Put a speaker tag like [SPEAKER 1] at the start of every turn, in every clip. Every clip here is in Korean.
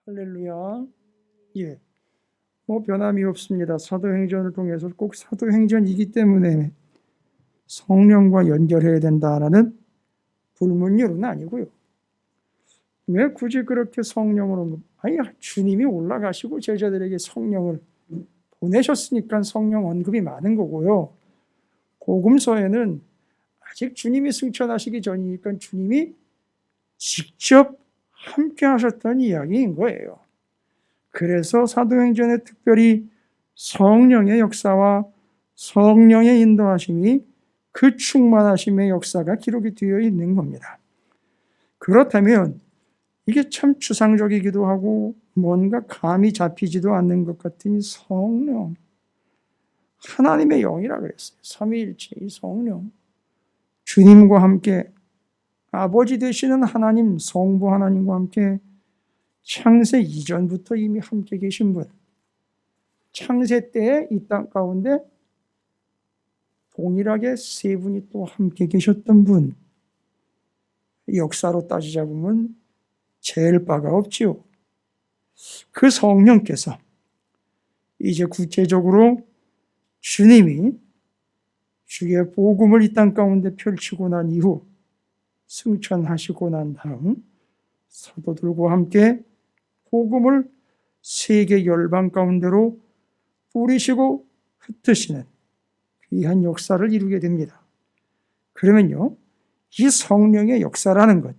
[SPEAKER 1] 할렐루야. 예. 변함이 없습니다. 사도행전을 통해서 꼭 사도행전이기 때문에 성령과 연결해야 된다라는 불문율은 아니고요. 왜 굳이 그렇게 성령으로, 주님이 올라가시고 제자들에게 성령을 보내셨으니까 성령 언급이 많은 거고요. 복음서에는 아직 주님이 승천하시기 전이니까 주님이 직접 함께 하셨다는 이야기인 거예요. 그래서 사도행전에 특별히 성령의 역사와 성령의 인도하심이 그 충만하심의 역사가 기록이 되어 있는 겁니다. 그렇다면 이게 참 추상적이기도 하고 뭔가 감이 잡히지도 않는 것 같은 성령, 하나님의 영이라 그랬어요. 삼위일체 이 성령, 주님과 함께 아버지 되시는 하나님, 성부 하나님과 함께 창세 이전부터 이미 함께 계신 분, 창세 때에 이 땅 가운데 동일하게 세 분이 또 함께 계셨던 분, 역사로 따지자보면 제일 바가 없지요. 그 성령께서 이제 구체적으로 주님이 주의 복음을 이 땅 가운데 펼치고 난 이후 승천하시고 난 다음 사도들과 함께 복음을 세계 열방 가운데로 뿌리시고 흩으시는 귀한 역사를 이루게 됩니다. 그러면요, 이 성령의 역사라는 것,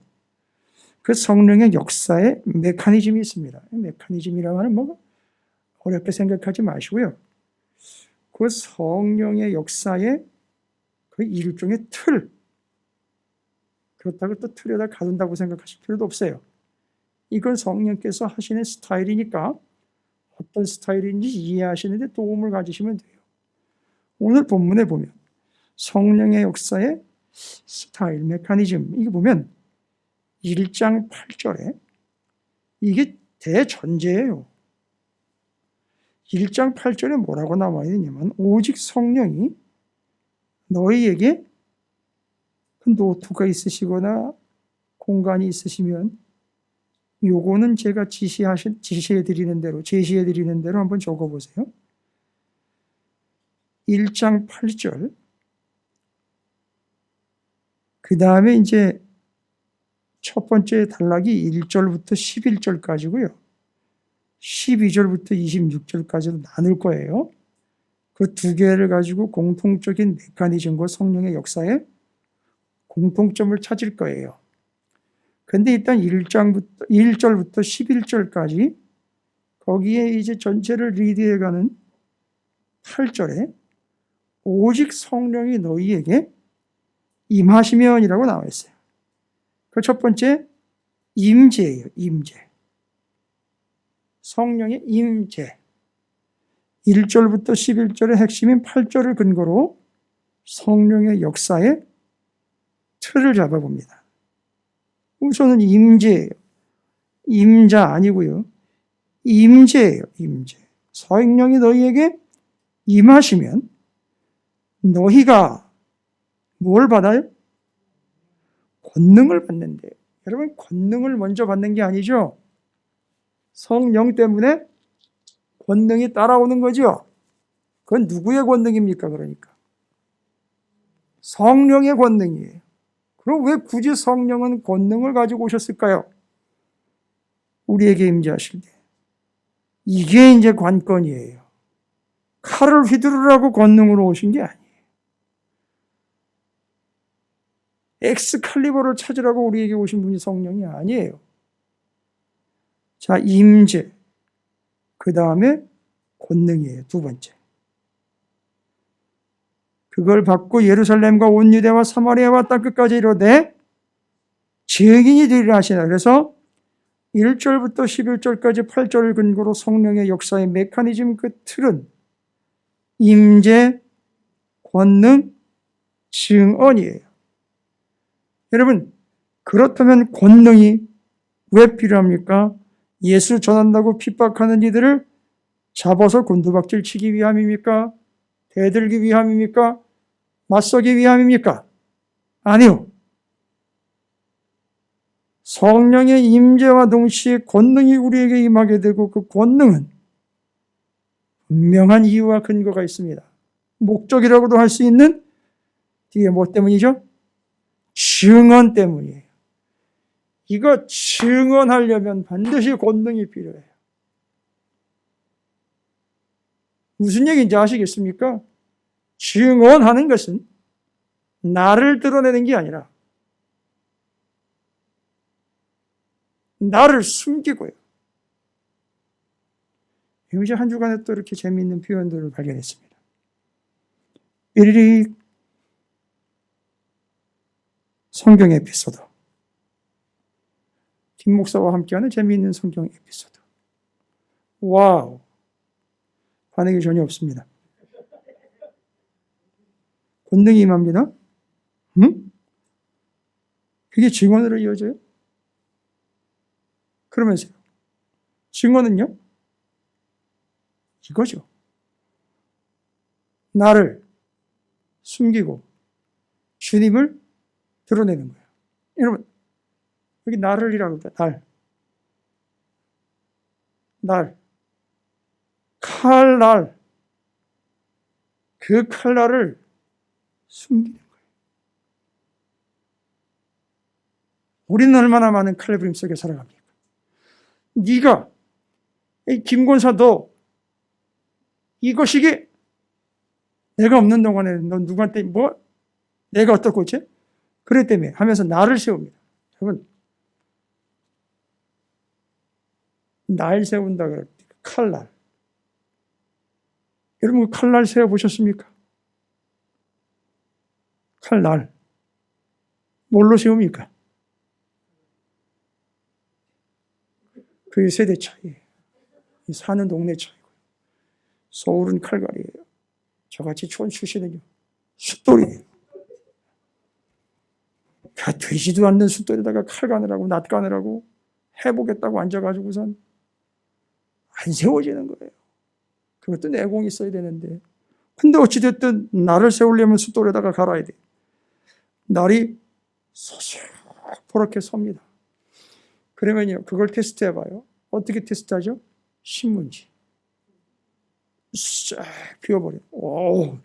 [SPEAKER 1] 그 성령의 역사에 메커니즘이 있습니다. 메커니즘이라고 하면 뭐 어렵게 생각하지 마시고요. 그 성령의 역사의 그 일종의 틀, 그렇다고 또 틀에다 가둔다고 생각하실 필요도 없어요. 이건 성령께서 하시는 스타일이니까 어떤 스타일인지 이해하시는 데 도움을 가지시면 돼요. 오늘 본문에 보면 성령의 역사의 스타일, 메커니즘, 이거 보면 1장 8절에 이게 대전제예요. 1장 8절에 뭐라고 나와 있냐면 오직 성령이 너희에게 노트가 있으시거나 공간이 있으시면 요거는 제가 제시해드리는 대로 한번 적어보세요. 1장 8절. 그 다음에 이제 첫 번째 단락이 1절부터 11절까지고요. 12절부터 26절까지로 나눌 거예요. 그 두 개를 가지고 공통적인 메커니즘과 성령의 역사에 공통점을 찾을 거예요. 근데 일단 1절부터 11절까지 거기에 이제 전체를 리드해가는 8절에 오직 성령이 너희에게 임하시면이라고 나와 있어요. 그 첫 번째 임재예요. 임재. 성령의 임재. 1절부터 11절의 핵심인 8절을 근거로 성령의 역사의 틀을 잡아봅니다. 우선은 임재예요. 임자 아니고요. 임재예요. 임재. 성령이 너희에게 임하시면 너희가 뭘 받아요? 권능을 받는데, 여러분 권능을 먼저 받는 게 아니죠. 성령 때문에 권능이 따라오는 거죠. 그건 누구의 권능입니까? 그러니까 성령의 권능이에요. 그럼 왜 굳이 성령은 권능을 가지고 오셨을까요? 우리에게 임재하실 때. 이게 이제 관건이에요. 칼을 휘두르라고 권능으로 오신 게 아니에요. 엑스칼리버를 찾으라고 우리에게 오신 분이 성령이 아니에요. 자, 임재. 그 다음에 권능이에요. 두 번째. 그걸 받고 예루살렘과 온 유대와 사마리아와 땅 끝까지 이르되 증인이 되리라 하시나. 그래서 1절부터 11절까지 8절을 근거로 성령의 역사의 메커니즘 그 틀은 임재, 권능, 증언이에요. 여러분, 그렇다면 권능이 왜 필요합니까? 예수 전한다고 핍박하는 이들을 잡아서 곤두박질 치기 위함입니까? 대들기 위함입니까? 맞서기 위함입니까? 아니요. 성령의 임재와 동시에 권능이 우리에게 임하게 되고 그 권능은 분명한 이유와 근거가 있습니다. 목적이라고도 할 수 있는 뒤에 뭐 때문이죠? 증언 때문이에요. 이거 증언하려면 반드시 권능이 필요해요. 무슨 얘기인지 아시겠습니까? 증언하는 것은 나를 드러내는 게 아니라 나를 숨기고요. 이제 한 주간에 또 이렇게 재미있는 표현들을 발견했습니다. 삐리릭 성경 에피소드. 김 목사와 함께하는 재미있는 성경 에피소드. 와우. 반응이 전혀 없습니다. 권능이 임합니다. 응? 그게 증언으로 이어져요? 그러면서요. 증언은요? 이거죠. 나를 숨기고 주님을 드러내는 거예요. 여러분, 여기 나를이라고 합니다. 날. 칼날. 그 칼날을 숨기는 거예요. 우리는 얼마나 많은 칼부림 속에 살아갑니까? 네가, 김권사 너 이것이기 내가 없는 동안에 너 누구한테 뭐 내가 어떻고 어째? 그랬다며 하면서 나를 세웁니다. 여러분, 날 세운다 그럴 때 칼날. 여러분 칼날 세워보셨습니까? 칼날. 뭘로 세웁니까? 그게 세대 차이예요. 사는 동네 차이고요. 서울은 칼갈이에요. 저같이 촌 출신은요. 숫돌이에요. 되지도 않는 숫돌에다가 칼 가느라고 낫 가느라고 해보겠다고 앉아가지고선 안 세워지는 거예요. 그것도 내공이 있어야 되는데. 근데 어찌됐든 나를 세우려면 숫돌에다가 갈아야 돼. 날이 서서렇게 섭니다. 그러면요, 그걸 테스트해봐요. 어떻게 테스트하죠? 신문지. 싹 비워버려요. 오.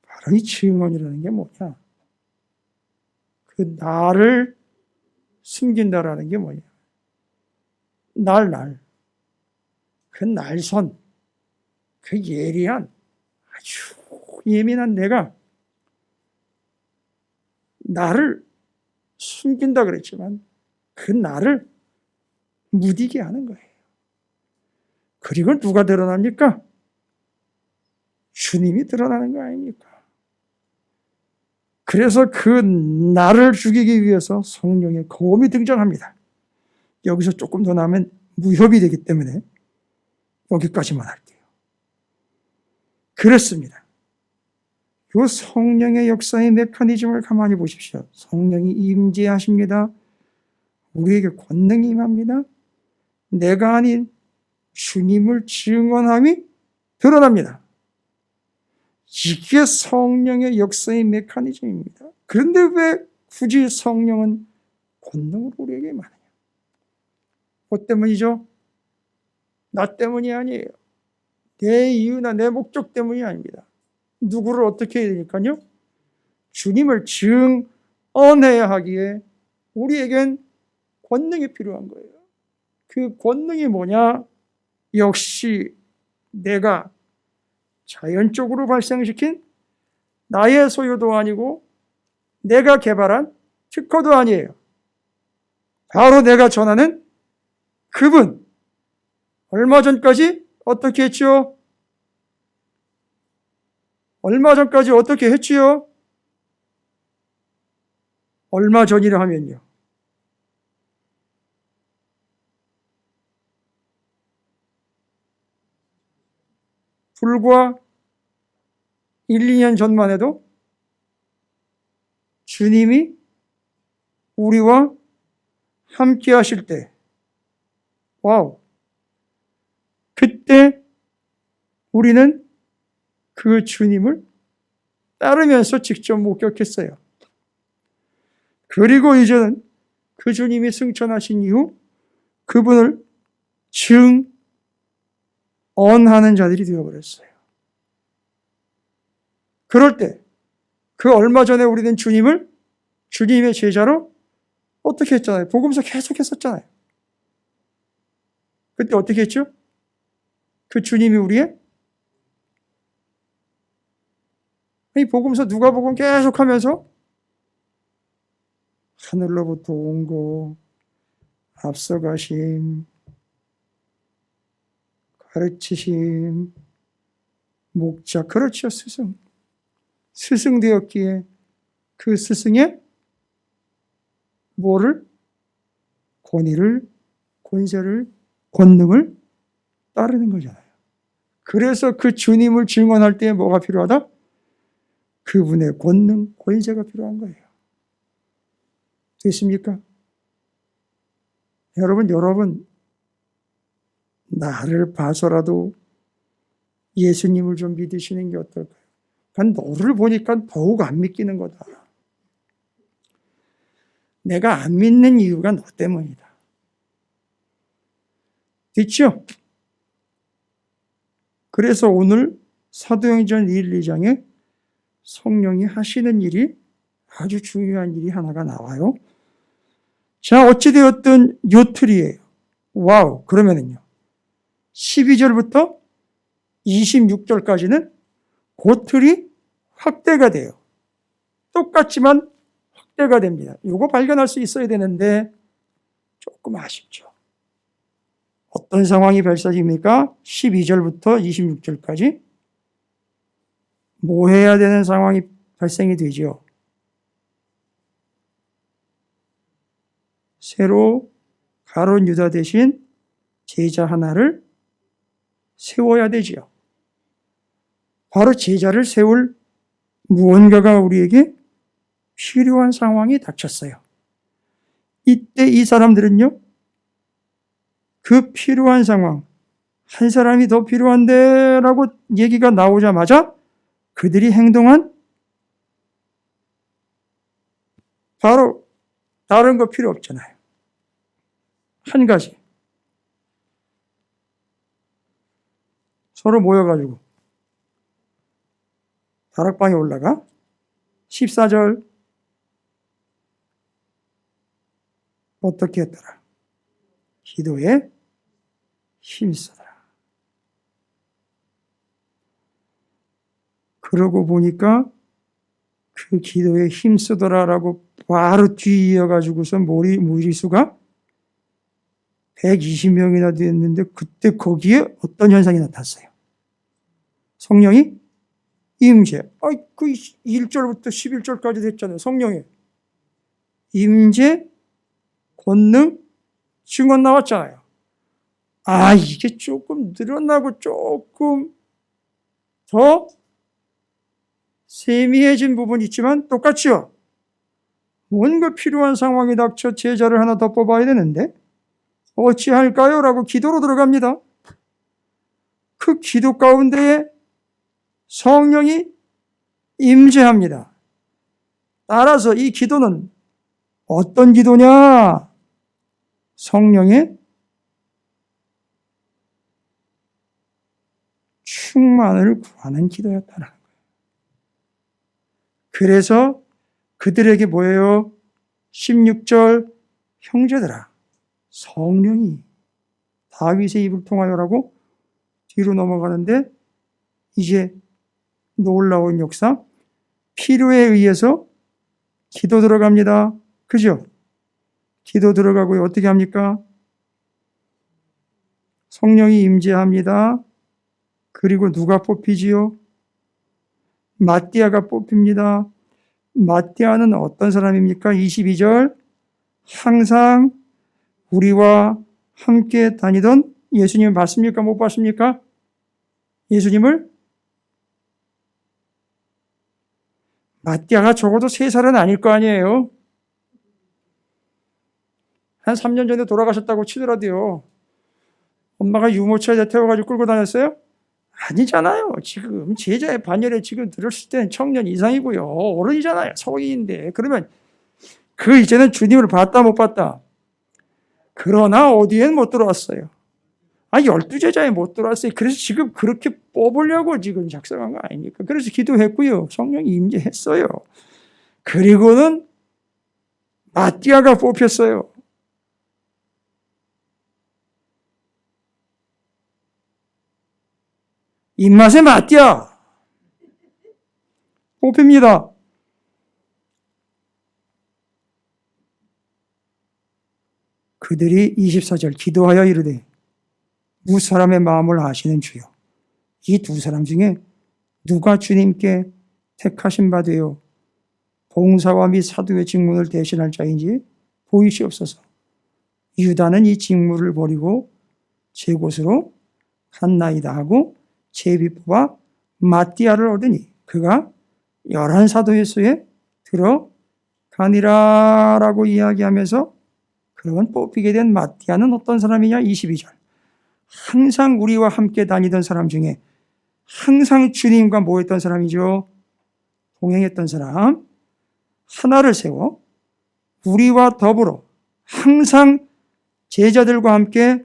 [SPEAKER 1] 바로 이 증언이라는 게 뭐냐? 그 나를 숨긴다라는 게 뭐냐? 날. 그 날선, 그 예리한, 아주 예민한 내가 나를 숨긴다 그랬지만 그 나를 무디게 하는 거예요. 그리고 누가 드러납니까? 주님이 드러나는 거 아닙니까? 그래서 그 나를 죽이기 위해서 성령의 검이 등장합니다. 여기서 조금 더 나면 무협이 되기 때문에 여기까지만 할게요. 그렇습니다. 이 성령의 역사의 메커니즘을 가만히 보십시오. 성령이 임재하십니다. 우리에게 권능이 임합니다. 내가 아닌 주님을 증언함이 드러납니다. 이게 성령의 역사의 메커니즘입니다. 그런데 왜 굳이 성령은 권능으로 우리에게 임하느냐? 뭐 때문이죠? 나 때문이 아니에요. 내 이유나 내 목적 때문이 아닙니다. 누구를 어떻게 해야 되니까요? 주님을 증언해야 하기에 우리에겐 권능이 필요한 거예요. 그 권능이 뭐냐? 역시 내가 자연적으로 발생시킨 나의 소유도 아니고 내가 개발한 특허도 아니에요. 바로 내가 전하는 그분. 얼마 전까지 어떻게 했지요? 얼마 전까지 어떻게 했지요? 얼마 전이라 하면요. 불과 1, 2년 전만 해도 주님이 우리와 함께 하실 때, 와우. 그때 우리는 그 주님을 따르면서 직접 목격했어요. 그리고 이제는 그 주님이 승천하신 이후 그분을 증언하는 자들이 되어버렸어요. 그럴 때 그 얼마 전에 우리는 주님의 제자로 어떻게 했잖아요? 복음서 계속 했었잖아요. 그때 어떻게 했죠? 그 주님이 우리의 이 복음서 누가복음 계속 하면서 하늘로부터 온 거, 앞서가심, 가르치심, 목자, 그렇죠, 스승. 스승 되었기에 그 스승의 뭐를? 권위를, 권세를, 권능을 따르는 거잖아요. 그래서 그 주님을 증언할 때 뭐가 필요하다? 그분의 권능, 권세가 필요한 거예요. 됐습니까? 여러분, 나를 봐서라도 예수님을 좀 믿으시는 게 어떨까요? 너를 보니까 더욱 안 믿기는 거다. 내가 안 믿는 이유가 너 때문이다. 됐죠? 그래서 오늘 사도행전 1, 2장에 성령이 하시는 일이 아주 중요한 일이 하나가 나와요. 자, 어찌되었든 요 틀이에요. 와우, 그러면은요. 12절부터 26절까지는 그 틀이 확대가 돼요. 똑같지만 확대가 됩니다. 이거 발견할 수 있어야 되는데 조금 아쉽죠. 어떤 상황이 발생입니까? 12절부터 26절까지 뭐 해야 되는 상황이 발생이 되죠. 새로 가룟 유다 대신 제자 하나를 세워야 되지요. 바로 제자를 세울 무언가가 우리에게 필요한 상황이 닥쳤어요. 이때 이 사람들은요, 그 필요한 상황, 한 사람이 더 필요한데 라고 얘기가 나오자마자 그들이 행동한 바로 다른 거 필요 없잖아요. 한 가지. 서로 모여가지고 다락방에 올라가 14절 어떻게 했더라? 기도에 힘쓰더라. 그러고 보니까 그 기도에 힘쓰더라라고 바로 뒤이어가지고서 무리수가 120명이나 됐는데 그때 거기에 어떤 현상이 나타났어요? 성령이 임재. 그 1절부터 11절까지 됐잖아요. 성령의 임재, 권능, 증언 나왔잖아요. 이게 조금 늘어나고 조금 더 세미해진 부분이 있지만 똑같죠? 뭔가 필요한 상황이 닥쳐 제자를 하나 더 뽑아야 되는데 어찌할까요? 라고 기도로 들어갑니다. 그 기도 가운데에 성령이 임재합니다. 따라서 이 기도는 어떤 기도냐? 성령의 충만을 구하는 기도였다는 거예요. 그래서 그들에게 뭐예요? 16절 형제들아, 성령이 다윗의 입을 통하여라고 뒤로 넘어가는데 이제 놀라운 역사, 필요에 의해서 기도 들어갑니다. 그죠? 기도 들어가고 어떻게 합니까? 성령이 임재합니다. 그리고 누가 뽑히지요? 마띠아가 뽑힙니다. 마띠아는 어떤 사람입니까? 22절 항상 우리와 함께 다니던 예수님을 봤습니까? 못 봤습니까? 예수님을? 마띠아가 적어도 3살은 아닐 거 아니에요. 한 3년 전에 돌아가셨다고 치더라도요. 엄마가 유모차에 태워가지고 끌고 다녔어요? 아니잖아요. 지금 제자의 반열에 지금 들었을 때는 청년 이상이고요. 어른이잖아요. 성인인데. 그러면 그 이제는 주님을 봤다 못 봤다. 그러나 어디엔 못 들어왔어요. 12제자에 못 들어왔어요. 그래서 지금 그렇게 뽑으려고 지금 작성한 거 아닙니까? 그래서 기도했고요. 성령이 임재했어요. 그리고는 마띠아가 뽑혔어요. 입맛에 마띠아 뽑힙니다. 그들이 24절 기도하여 이르되 무 사람의 마음을 아시는 주여, 이 두 사람 중에 누가 주님께 택하신 바 되어 봉사와 및 사도의 직분을 대신할 자인지 보이시옵소서. 유다는 이 직무를 버리고 제 곳으로 갔나이다 하고 제비 뽑아 마띠아를 얻으니 그가 11사도의 수에 들어가니라 라고 이야기하면서, 그러면 뽑히게 된 마띠아는 어떤 사람이냐? 22절. 항상 우리와 함께 다니던 사람 중에 항상 주님과 모였던 사람이죠. 동행했던 사람. 하나를 세워 우리와 더불어 항상 제자들과 함께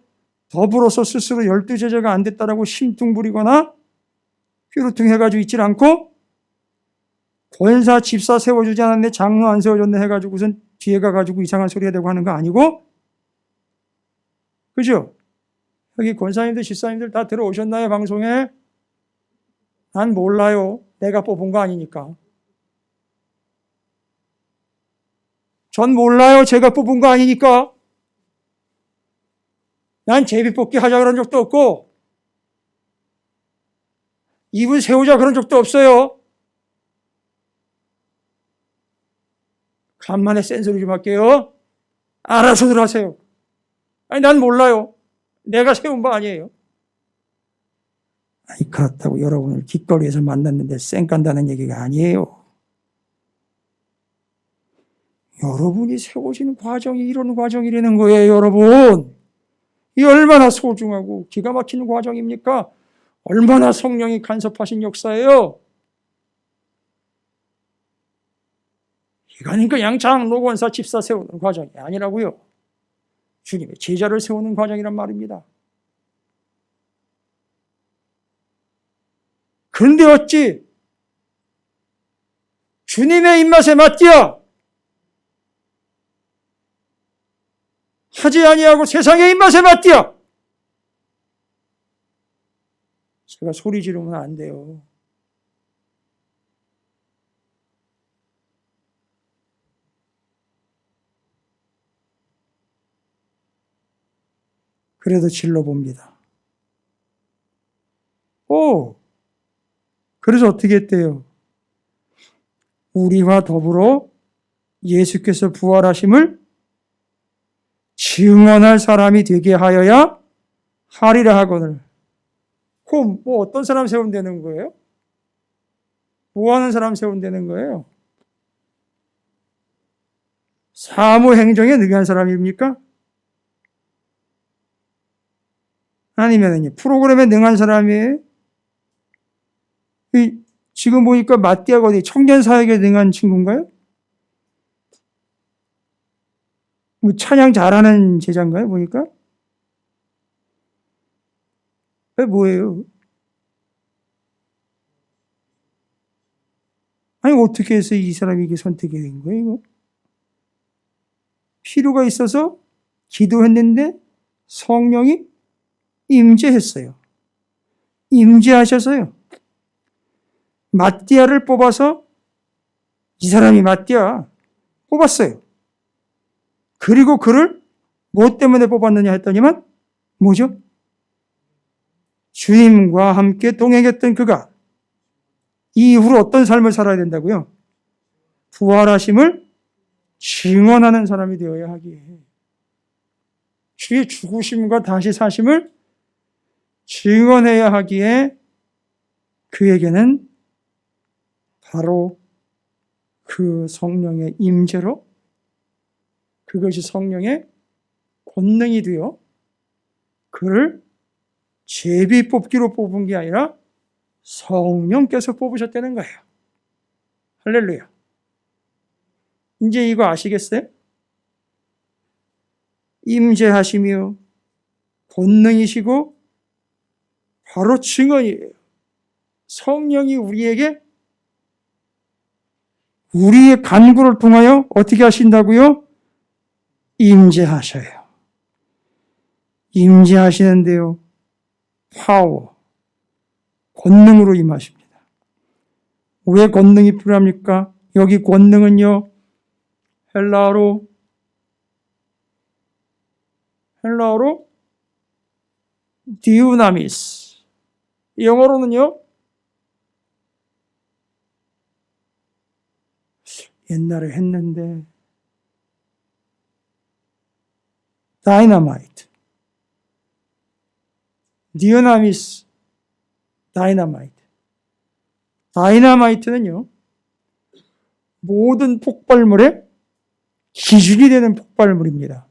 [SPEAKER 1] 더불어서 스스로 12제자가 안 됐다라고 심퉁 부리거나 휘루퉁해가지고 있질 않고, 권사 집사 세워주지 않았네, 장로 안 세워줬네 해가지고선 뒤에 가가지고 이상한 소리가 되고 하는 거 아니고, 그죠? 여기 권사님들 집사님들 다 들어오셨나요? 방송에? 난 몰라요. 내가 뽑은 거 아니니까. 전 몰라요. 제가 뽑은 거 아니니까. 난 제비뽑기 하자 그런 적도 없고 이분 세우자 그런 적도 없어요. 간만에 센소리 좀 할게요. 알아서들 하세요. 난 몰라요. 내가 세운 바 아니에요. 그렇다고 여러분을 길거리에서 만났는데 쌩 깐다는 얘기가 아니에요. 여러분이 세워지는 과정이 이런 과정이라는 거예요, 여러분. 이 얼마나 소중하고 기가 막히는 과정입니까? 얼마나 성령이 간섭하신 역사예요. 이거는 그냥 장로, 권사, 집사 세우는 과정이 아니라고요. 주님의 제자를 세우는 과정이란 말입니다. 그런데 어찌 주님의 입맛에 맞디어 하지 아니하고 세상의 입맛에 맞디어. 제가 소리 지르면 안 돼요. 그래도 질러봅니다. 그래서 어떻게 했대요? 우리와 더불어 예수께서 부활하심을 증언할 사람이 되게 하여야 하리라 하거늘. 그럼 뭐 어떤 사람 세우면 되는 거예요? 뭐 하는 사람 세우면 되는 거예요? 사무행정에 능한 사람입니까? 아니면 프로그램에 능한 사람이에요? 지금 보니까 마띠아가 어디 청년사역에 능한 친구인가요? 뭐 찬양 잘하는 제자인가요? 보니까? 뭐예요? 어떻게 해서 이 사람이 이게 선택이 된 거예요, 이거? 필요가 있어서 기도했는데 성령이 임재했어요. 임재하셔서요. 마띠아를 뽑아서, 이 사람이 마띠아 뽑았어요. 그리고 그를 뭐 때문에 뽑았느냐 했더니만 뭐죠? 주님과 함께 동행했던 그가 이후로 어떤 삶을 살아야 된다고요? 부활하심을 증언하는 사람이 되어야 하기에, 주의 죽으심과 다시 사심을 증언해야 하기에 그에게는 바로 그 성령의 임재로, 그것이 성령의 권능이 되어 그를 제비 뽑기로 뽑은 게 아니라 성령께서 뽑으셨다는 거예요. 할렐루야. 이제 이거 아시겠어요? 임재하시며 권능이시고 바로 증언이에요. 성령이 우리에게 우리의 간구를 통하여 어떻게 하신다고요? 임재하셔요. 임재하시는데요. 파워, 권능으로 임하십니다. 왜 권능이 필요합니까? 여기 권능은요, 헬라어로 디우나미스, 영어로는요, 옛날에 했는데 다이너마이트, 디우나미스, 다이너마이트. 다이너마이트는요, 모든 폭발물의 기준이 되는 폭발물입니다.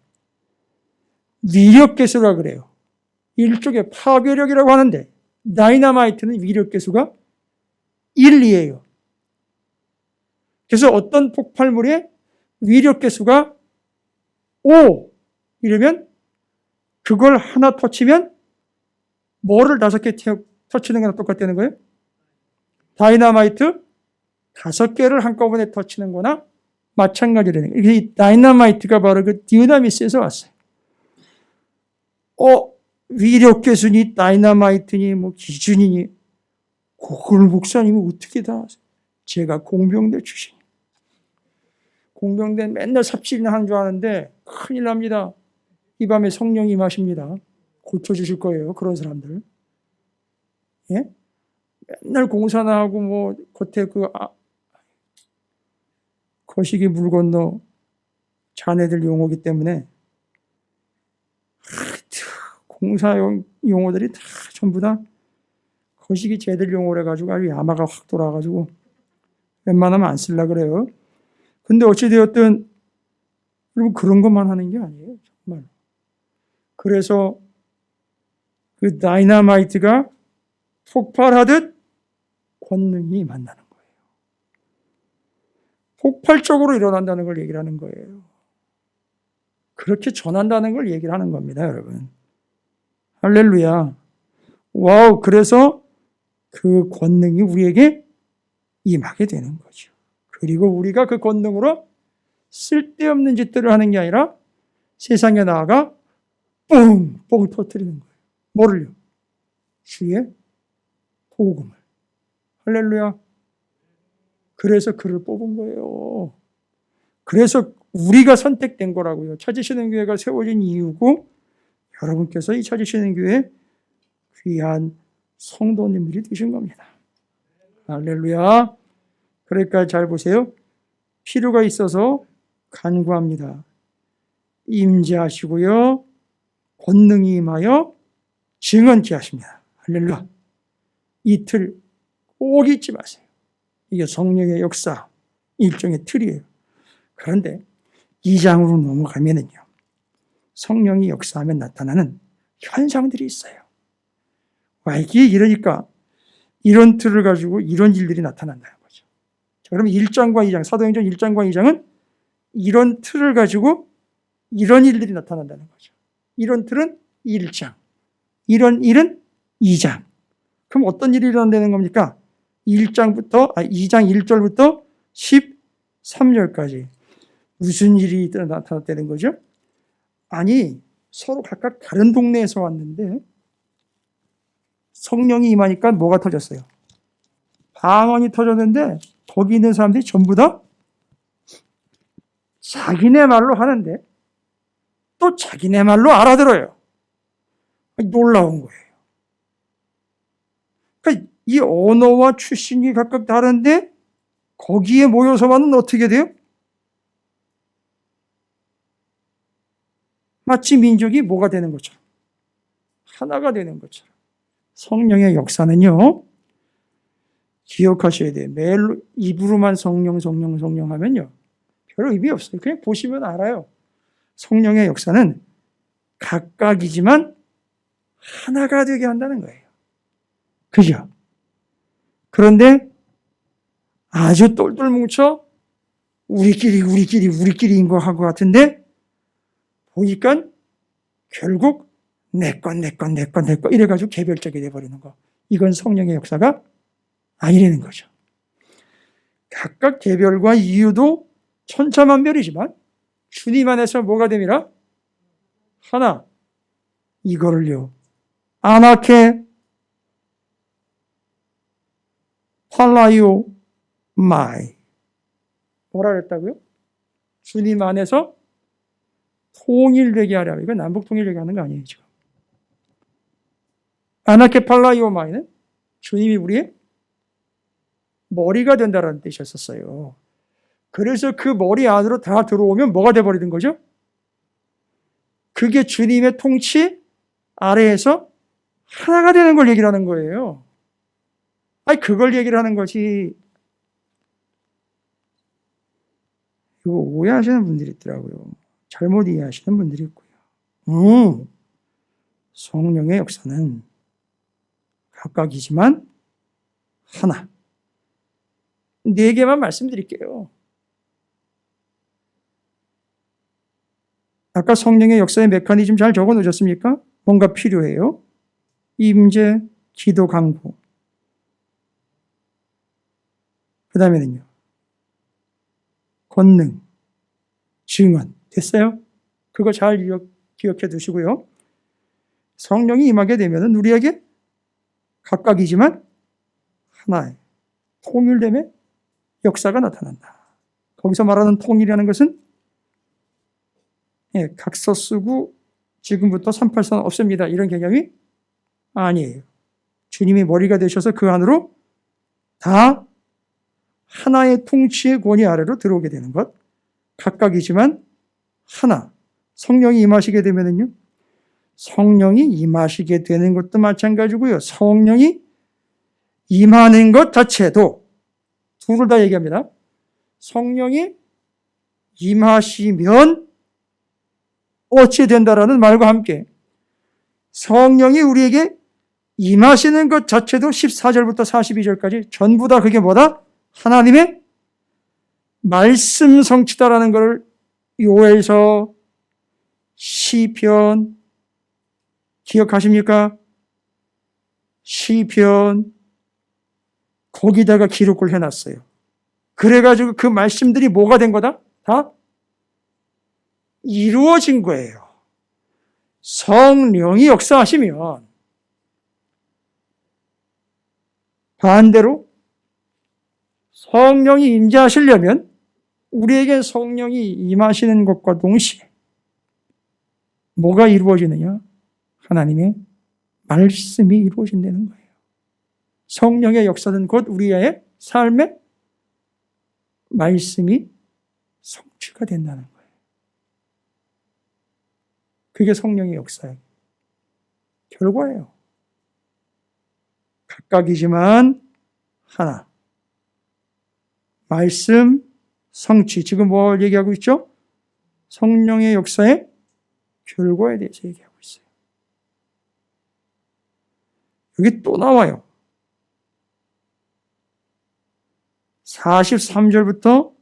[SPEAKER 1] 위력계수라 그래요. 일종의 파괴력이라고 하는데 다이너마이트는 위력계수가 1, 2예요. 그래서 어떤 폭발물의 위력계수가 5 이러면 그걸 하나 터치면 뭐를 5개 터치는 거랑 똑같다는 거예요? 다이너마이트 5개를 한꺼번에 터치는 거나 마찬가지라는 거예요. 이 다이너마이트가 바로 그 디우나미스에서 왔어요. 위력계수니 다이너마이트니 뭐 기준이니 그걸 목사님이 어떻게 다 아세요? 제가 공병대 출신이에요. 공병대 맨날 삽질이나 하는 줄 아는데 큰일 납니다. 이 밤에 성령이 임하십니다. 고쳐주실 거예요. 그런 사람들. 예? 맨날 공사나 하고 뭐 겉에 거시기 물 건너 자네들 용어기 때문에 공사 용어들이 다 전부 다 거시기 쟤들 용어를 해가지고 아주 야마가 확 돌아가지고 웬만하면 안 쓰려고 그래요. 근데 어찌되었든 여러분 그런 것만 하는 게 아니에요. 정말. 그래서 그 다이너마이트가 폭발하듯 권능이 만나는 거예요. 폭발적으로 일어난다는 걸 얘기를 하는 거예요. 그렇게 전한다는 걸 얘기를 하는 겁니다, 여러분. 할렐루야. 와우, 그래서 그 권능이 우리에게 임하게 되는 거죠. 그리고 우리가 그 권능으로 쓸데없는 짓들을 하는 게 아니라 세상에 나아가 뻥뻥 터뜨리는 거예요. 뭐를요? 주의 복음을. 할렐루야. 그래서 그를 뽑은 거예요. 그래서 우리가 선택된 거라고요. 찾으시는 교회가 세워진 이유고 여러분께서 이 찾으시는 교회에 귀한 성도님들이 되신 겁니다. 할렐루야. 그러니까 잘 보세요. 필요가 있어서 간구합니다. 임재하시고요. 권능이 임하여 증언케 하십니다. 할렐루야. 이틀 꼭 잊지 마세요. 이게 성령의 역사, 일종의 틀이에요. 그런데 2장으로 넘어가면은요. 성령이 역사하면 나타나는 현상들이 있어요. 이게 이러니까 이런 틀을 가지고 이런 일들이 나타난다는 거죠. 자, 그러면 1장과 2장, 사도행전 1장과 2장은 이런 틀을 가지고 이런 일들이 나타난다는 거죠. 이런 틀은 1장, 이런 일은 2장. 그럼 어떤 일이 일어난다는 겁니까? 2장 1절부터 13절까지 무슨 일이 나타났다는 거죠? 아니, 서로 각각 다른 동네에서 왔는데 성령이 임하니까 뭐가 터졌어요? 방언이 터졌는데 거기 있는 사람들이 전부 다 자기네 말로 하는데 또 자기네 말로 알아들어요. 놀라운 거예요. 그러니까 이 언어와 출신이 각각 다른데 거기에 모여서만은 어떻게 돼요? 마치 민족이 뭐가 되는 것처럼, 하나가 되는 것처럼. 성령의 역사는요, 기억하셔야 돼요. 매일 입으로만 성령 하면요, 별 의미 없어요. 그냥 보시면 알아요. 성령의 역사는 각각이지만 하나가 되게 한다는 거예요. 그죠? 그런데 아주 똘똘 뭉쳐 우리끼리인 것 같은데 보니까 결국 내 건 이래가지고 개별적이 돼버리는 거. 이건 성령의 역사가 아니라는 거죠. 각각 개별과 이유도 천차만별이지만 주님 안에서 뭐가 됩니다? 하나. 이거를요. 아나케 팔라이오 마이. 뭐라 그랬다고요? 주님 안에서 통일되게 하라. 이거 남북 통일되게 하는 거 아니에요, 지금. 아나케 팔라이오 마이는 주님이 우리의 머리가 된다라는 뜻이었어요. 그래서 그 머리 안으로 다 들어오면 뭐가 돼버리는 거죠? 그게 주님의 통치 아래에서 하나가 되는 걸 얘기를 하는 거예요. 아니, 그걸 얘기를 하는 거지. 이거 오해하시는 분들이 있더라고요. 잘못 이해하시는 분들이 있고요. 성령의 역사는 각각이지만 하나. 4개만 말씀드릴게요. 아까 성령의 역사의 메커니즘 잘 적어 놓으셨습니까? 뭔가 필요해요. 임재, 기도, 강구. 그 다음에는요. 권능, 증언. 됐어요? 그거 잘 기억해 두시고요. 성령이 임하게 되면 우리에게 각각이지만 하나의 통일됨의 역사가 나타난다. 거기서 말하는 통일이라는 것은 각서 쓰고 지금부터 383 없습니다. 이런 개념이 아니에요. 주님이 머리가 되셔서 그 안으로 다 하나의 통치의 권위 아래로 들어오게 되는 것. 각각이지만 하나. 성령이 임하시게 되면은요. 성령이 임하시게 되는 것도 마찬가지고요. 성령이 임하는 것 자체도 둘을 다 얘기합니다. 성령이 임하시면 어찌 된다라는 말과 함께 성령이 우리에게 임하시는 것 자체도 14절부터 42절까지 전부 다 그게 뭐다? 하나님의 말씀 성취다라는 것을 요엘서, 시편, 기억하십니까? 시편, 거기다가 기록을 해놨어요. 그래가지고 그 말씀들이 뭐가 된 거다? 다 이루어진 거예요. 성령이 역사하시면 반대로 성령이 임재하시려면 우리에게 성령이 임하시는 것과 동시에 뭐가 이루어지느냐? 하나님의 말씀이 이루어진다는 거예요. 성령의 역사는 곧 우리의 삶에 말씀이 성취가 된다는 거예요. 그게 성령의 역사의 결과예요. 각각이지만 하나. 말씀, 성취. 지금 뭘 얘기하고 있죠? 성령의 역사의 결과에 대해서 얘기하고 있어요. 여기 또 나와요. 43절부터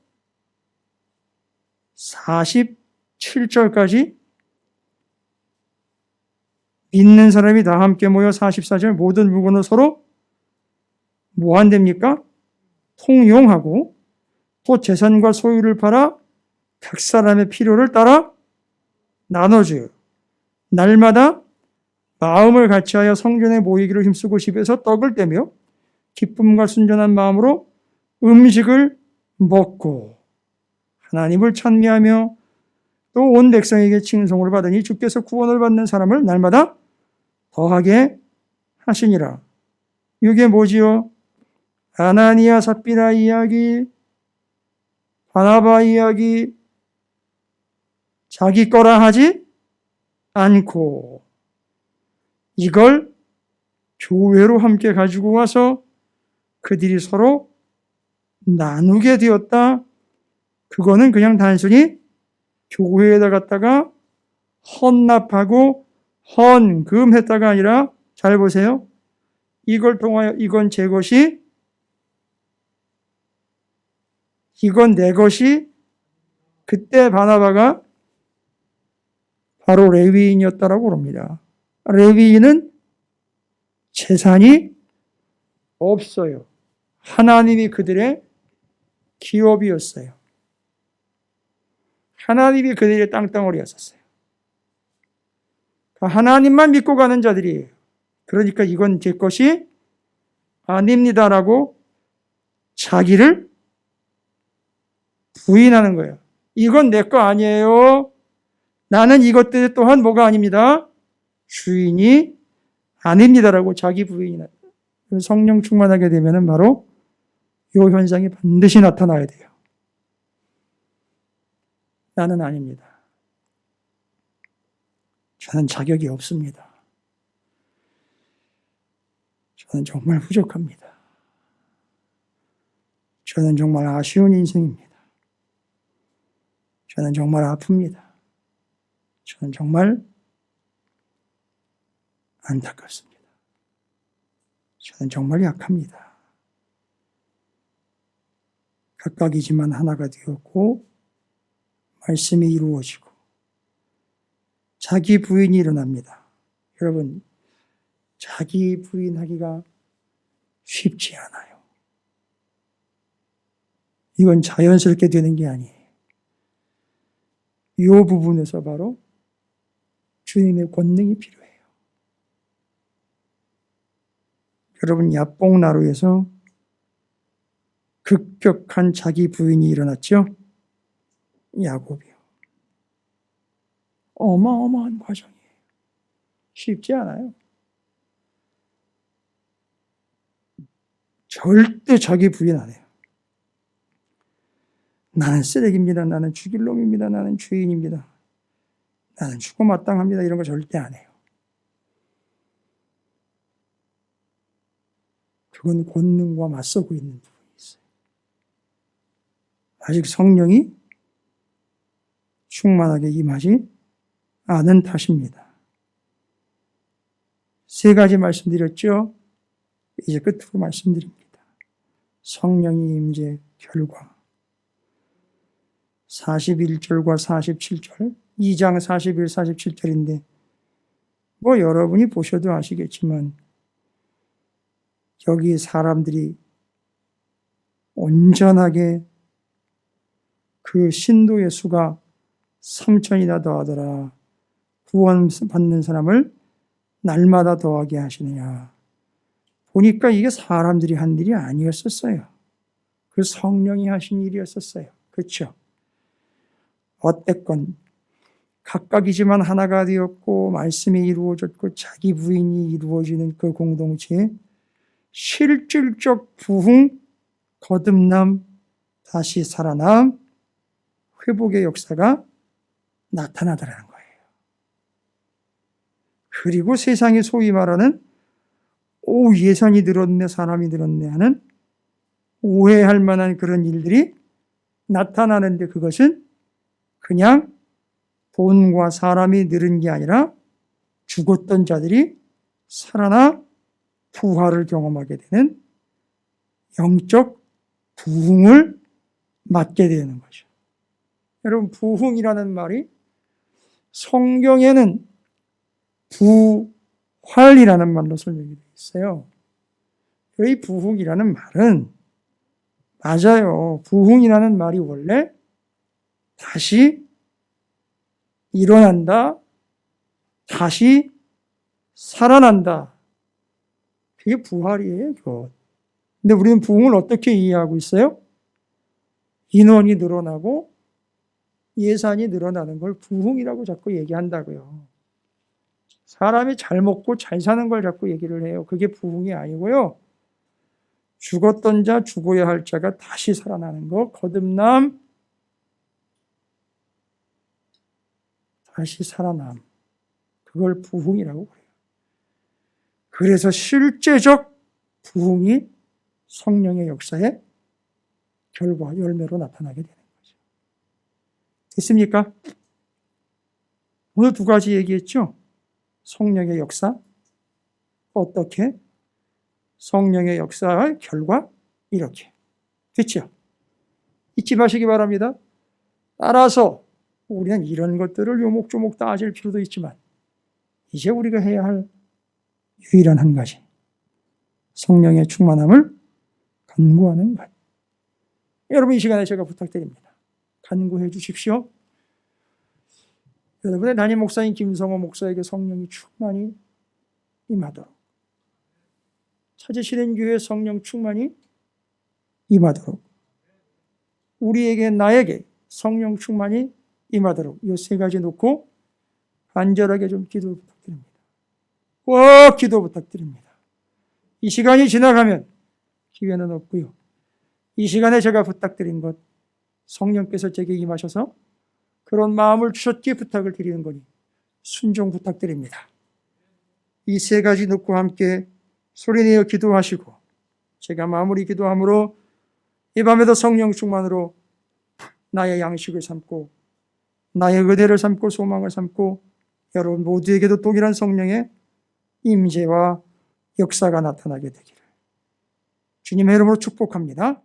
[SPEAKER 1] 47절까지 믿는 사람이 다 함께 모여 44절 모든 물건을 서로 뭐 한답니까? 통용하고 또 재산과 소유를 팔아 각 사람의 필요를 따라 나눠줘요. 날마다 마음을 같이하여 성전에 모이기를 힘쓰고 집에서 떡을 떼며 기쁨과 순전한 마음으로 음식을 먹고 하나님을 찬미하며 또 온 백성에게 칭송을 받으니 주께서 구원을 받는 사람을 날마다 더하게 하시니라. 이게 뭐지요? 아나니아 삽비라 이야기, 바나바 이야기, 자기 거라 하지 않고 이걸 교회로 함께 가지고 와서 그들이 서로 나누게 되었다. 그거는 그냥 단순히 교회에다 갖다가 헌납하고 헌금했다가 아니라 잘 보세요. 이걸 통하여 이건 제 것이 이건 내 것이 그때 바나바가 바로 레위인이었다라고 그럽니다. 레위인은 재산이 없어요. 하나님이 그들의 기업이었어요. 하나님이 그들의 땅덩어리였었어요. 하나님만 믿고 가는 자들이에요. 그러니까 이건 제 것이 아닙니다라고 자기를 부인하는 거예요. 이건 내 거 아니에요. 나는 이것들 또한 뭐가 아닙니다. 주인이 아닙니다라고 자기 부인이 성령 충만하게 되면 바로 이 현상이 반드시 나타나야 돼요. 나는 아닙니다. 저는 자격이 없습니다. 저는 정말 부족합니다. 저는 정말 아쉬운 인생입니다. 저는 정말 아픕니다. 저는 정말 안타깝습니다. 저는 정말 약합니다. 각각이지만 하나가 되었고 말씀이 이루어지고 자기 부인이 일어납니다. 여러분, 자기 부인하기가 쉽지 않아요. 이건 자연스럽게 되는 게 아니에요. 이 부분에서 바로 주님의 권능이 필요해요. 여러분, 야복나루에서 급격한 자기 부인이 일어났죠? 야곱이요. 어마어마한 과정이에요. 쉽지 않아요. 절대 자기 부인 안 해요. 나는 쓰레기입니다. 나는 죽일 놈입니다. 나는 죄인입니다. 나는 죽어 마땅합니다. 이런 거 절대 안 해요. 그건 권능과 맞서고 있는 부분이 있어요. 아직 성령이 충만하게 임하지 않은 탓입니다. 세 가지 말씀드렸죠? 이제 끝으로 말씀드립니다. 성령이 임재 결과 41절과 47절 2장 41, 47절인데 뭐 여러분이 보셔도 아시겠지만 여기 사람들이 온전하게 그 신도의 수가 3,000이나 더하더라. 구원받는 사람을 날마다 더하게 하시느냐. 보니까 이게 사람들이 한 일이 아니었었어요. 그 성령이 하신 일이었었어요. 그렇죠? 어땠건 각각이지만 하나가 되었고 말씀이 이루어졌고 자기 부인이 이루어지는 그 공동체에 실질적 부흥, 거듭남, 다시 살아남, 회복의 역사가 나타나더라는 거예요. 그리고 세상이 소위 말하는 예산이 늘었네, 사람이 늘었네 하는 오해할 만한 그런 일들이 나타나는데 그것은 그냥 돈과 사람이 늘은 게 아니라 죽었던 자들이 살아나 부활을 경험하게 되는 영적 부흥을 맞게 되는 거죠. 여러분, 부흥이라는 말이 성경에는 부활이라는 말로 설명이 되어 있어요. 이 부흥이라는 말은 맞아요. 부흥이라는 말이 원래 다시 일어난다, 다시 살아난다. 그게 부활이에요. 근데 우리는 부흥을 어떻게 이해하고 있어요? 인원이 늘어나고 예산이 늘어나는 걸 부흥이라고 자꾸 얘기한다고요. 사람이 잘 먹고 잘 사는 걸 자꾸 얘기를 해요. 그게 부흥이 아니고요. 죽었던 자, 죽어야 할 자가 다시 살아나는 거, 거듭남, 다시 살아남. 그걸 부흥이라고 그래요. 그래서 실제적 부흥이 성령의 역사의 결과, 열매로 나타나게 되는 거죠. 됐습니까? 오늘 두 가지 얘기했죠? 성령의 역사, 어떻게? 성령의 역사의 결과, 이렇게. 됐죠? 잊지 마시기 바랍니다. 따라서 우리는 이런 것들을 요목조목 따질 필요도 있지만 이제 우리가 해야 할 유일한 한 가지, 성령의 충만함을 간구하는 것. 여러분, 이 시간에 제가 부탁드립니다. 간구해 주십시오. 여러분의 담임 목사인 김성호 목사에게 성령이 충만히 임하도록, 찾으시는 교회 성령 충만히 임하도록, 우리에게, 나에게 성령 충만히 임하도록, 이 세 가지 놓고 간절하게 좀 기도 부탁드립니다. 꼭 기도 부탁드립니다. 이 시간이 지나가면 기회는 없고요. 이 시간에 제가 부탁드린 것, 성령께서 제게 임하셔서 그런 마음을 주셨기에 부탁을 드리는 거니 순종 부탁드립니다. 이 세 가지 놓고 함께 소리내어 기도하시고, 제가 마무리 기도함으로 이 밤에도 성령 충만으로 나의 양식을 삼고 나의 의대를 삼고 소망을 삼고 여러분 모두에게도 동일한 성령의 임재와 역사가 나타나게 되기를 주님의 이름으로 축복합니다.